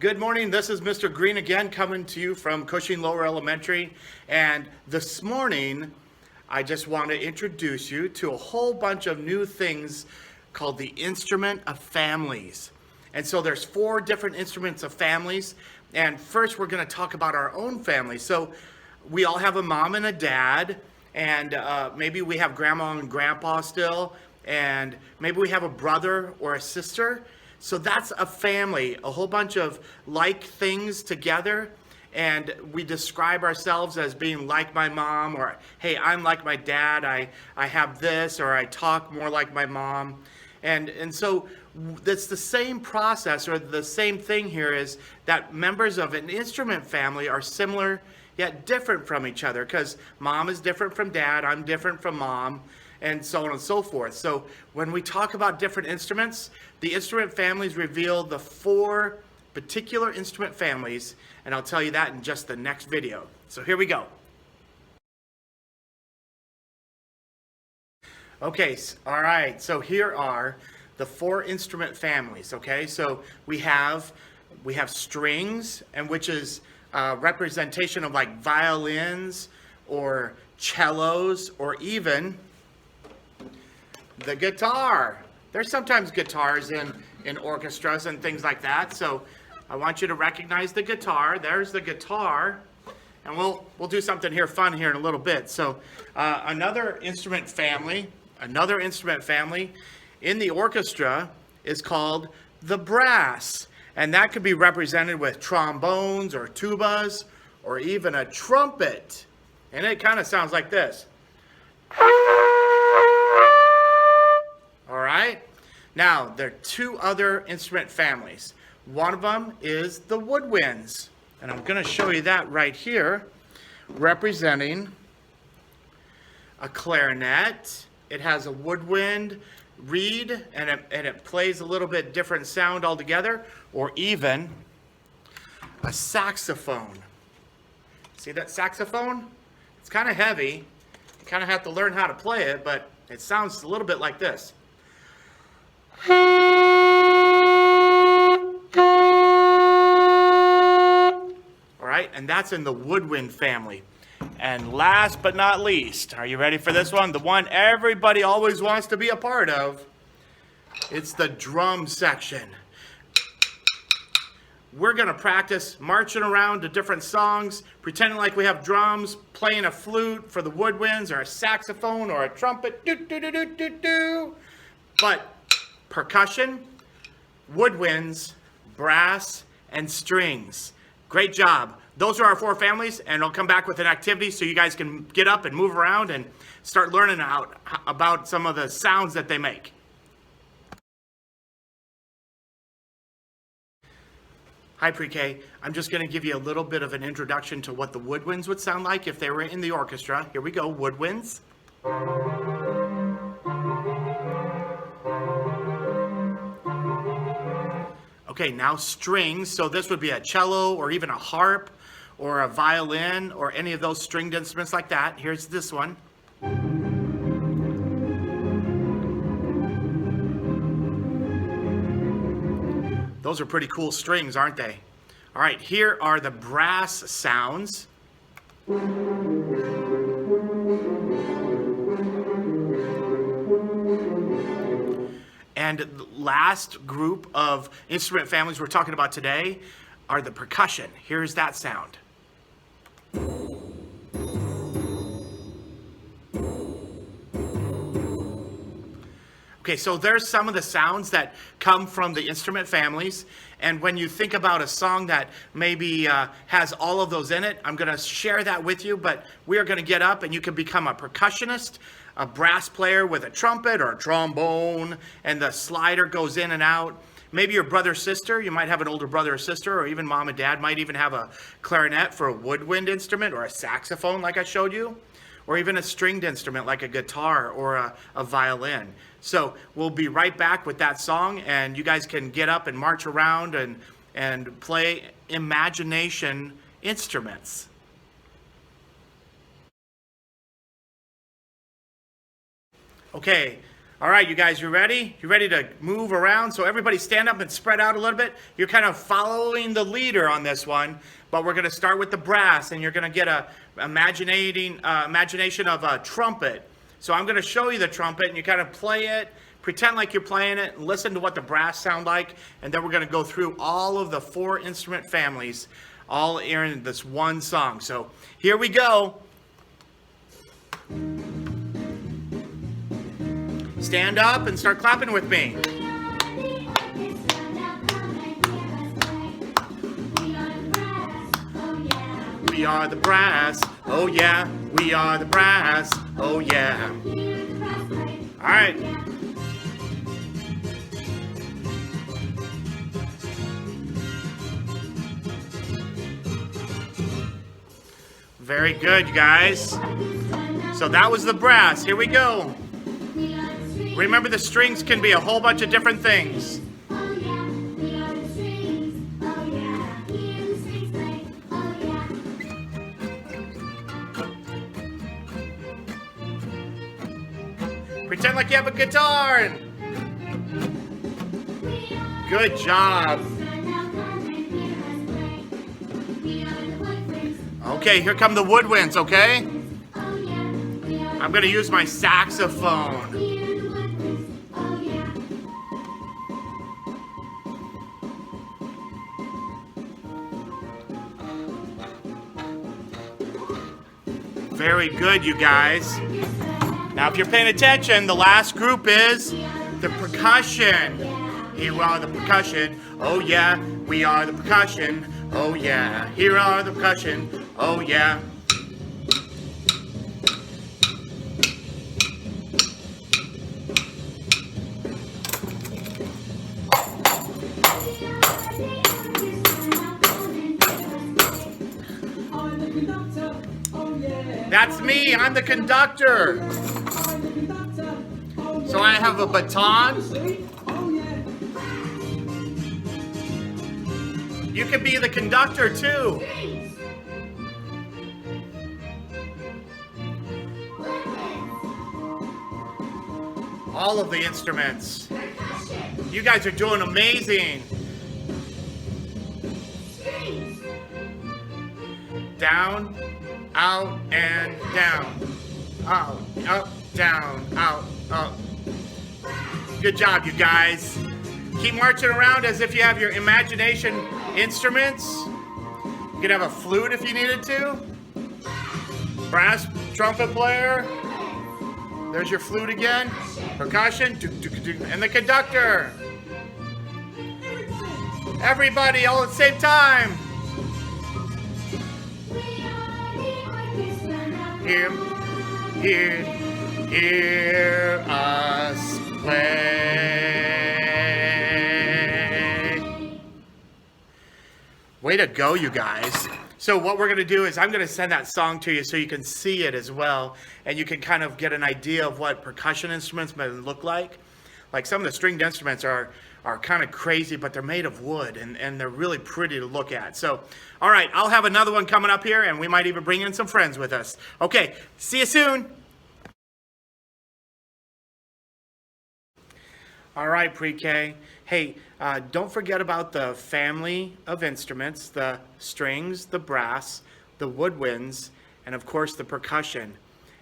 Good morning. This is Mr. Green again, coming to you from Cushing Lower Elementary. And this morning, I just want to introduce you to a whole bunch of new things called the Instrument of Families. And so there's 4 different instruments of families. And first, we're going to talk about our own family. So we all have a mom and a dad, and maybe we have grandma and grandpa still, and maybe we have a brother or a sister. So that's a family, a whole bunch of like things together, and we describe ourselves as being like my mom, or hey, I'm like my dad, I have this, or I talk more like my mom. And so that's the same process, or the same thing here, is that members of an instrument family are similar yet different from each other, because mom is different from dad, I'm different from mom, and so on and so forth. So when we talk about different instruments, the instrument families reveal the 4 particular instrument families, and I'll tell you that in just the next video. So here we go. Okay, all right, so here are the 4 instrument families, okay? So we have strings, and which is representation of like violins or cellos, or even the guitar. There's sometimes guitars in orchestras and things like that. So I want you to recognize the guitar. There's the guitar. And we'll do something here fun here in a little bit. So another instrument family in the orchestra is called the brass. And that could be represented with trombones or tubas or even a trumpet. And it kind of sounds like this. All right. Now, there are 2 other instrument families. One of them is the woodwinds. And I'm going to show you that right here, representing a clarinet. It has a woodwind reed, and it plays a little bit different sound altogether, or even a saxophone. See that saxophone? It's kind of heavy. You kind of have to learn how to play it, but it sounds a little bit like this. All right, and that's in the woodwind family. And last but not least, are you ready for this one? The one everybody always wants to be a part of. It's the drum section. We're going to practice marching around to different songs, pretending like we have drums, playing a flute for the woodwinds, or a saxophone, or a trumpet. Do, do, do, do, do, do. But percussion, woodwinds, brass, and strings. Great job. Those are our 4 families, and I'll come back with an activity so you guys can get up and move around and start learning about some of the sounds that they make. Hi, Pre-K. I'm just going to give you a little bit of an introduction to what the woodwinds would sound like if they were in the orchestra. Here we go, woodwinds. Okay, now strings. So this would be a cello, or even a harp, or a violin, or any of those stringed instruments like that. Here's this one. Those are pretty cool strings, aren't they? All right, here are the brass sounds. And the last group of instrument families we're talking about today are the percussion. Here's that sound. Okay, so there's some of the sounds that come from the instrument families. And when you think about a song that maybe has all of those in it, I'm going to share that with you. But we are going to get up, and you can become a percussionist, a brass player with a trumpet or a trombone, and the slider goes in and out. Maybe your brother or sister, you might have an older brother or sister, or even mom and dad might even have a clarinet for a woodwind instrument, or a saxophone like I showed you, or even a stringed instrument like a guitar or a violin. So we'll be right back with that song, and you guys can get up and march around and play imagination instruments. Okay, All right, you guys, you ready? You ready to move around? So everybody stand up and spread out a little bit. You're kind of following the leader on this one, but we're going to start with the brass, and you're going to get a imagination of a trumpet. So I'm going to show you the trumpet, and you kind of play it, pretend like you're playing it, and listen to what the brass sound like, and then we're going to go through all of the 4 instrument families, all in this one song. So here we go. Stand up and start clapping with me. We are the brass, oh yeah. We are the brass, oh yeah. All right. Very good, you guys. So that was the brass. Here we go. Remember, the strings can be a whole bunch of different things. Pretend like you have a guitar. Good job. Okay, here come the woodwinds, okay? I'm going to use my saxophone. Very good, you guys. Now, if you're paying attention, the last group is the percussion. Here are the percussion. Oh, yeah. We are the percussion. Oh, yeah. Here are the percussion. Oh, yeah. That's me. I'm the conductor. So I have a baton. You can be the conductor too. All of the instruments. You guys are doing amazing. Down, out, and down. Out, up, down, out, up. Good job, you guys. Keep marching around as if you have your imagination instruments. You could have a flute if you needed to. Brass trumpet player. There's your flute again. Percussion. And the conductor. Everybody all at the same time. Hear us play. Way to go, you guys. So what we're going to do is I'm going to send that song to you so you can see it as well, and you can kind of get an idea of what percussion instruments may look like. Like some of the stringed instruments are kind of crazy, but they're made of wood, and they're really pretty to look at. So, all right, I'll have another one coming up here, and we might even bring in some friends with us. Okay, see you soon. All right, pre-K. Hey, don't forget about the family of instruments, the strings, the brass, the woodwinds, and of course the percussion.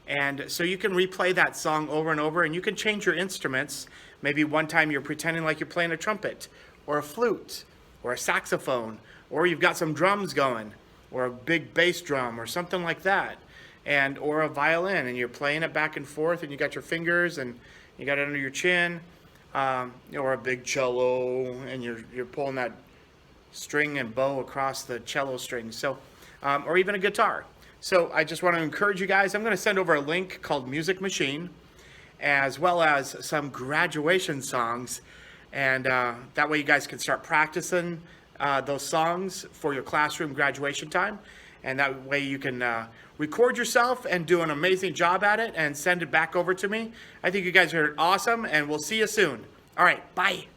And so you can replay that song over and over, and you can change your instruments. Maybe one time you're pretending like you're playing a trumpet, or a flute, or a saxophone, or you've got some drums going, or a big bass drum, or something like that, or a violin, and you're playing it back and forth, and you got your fingers, and you got it under your chin, or a big cello, and you're pulling that string and bow across the cello string. So, or even a guitar. So I just want to encourage you guys. I'm going to send over a link called Music Machine, as well as some graduation songs, and that way you guys can start practicing those songs for your classroom graduation time, and that way you can record yourself and do an amazing job at it and send it back over to me. I think you guys are awesome, and we'll see you soon. All right, bye.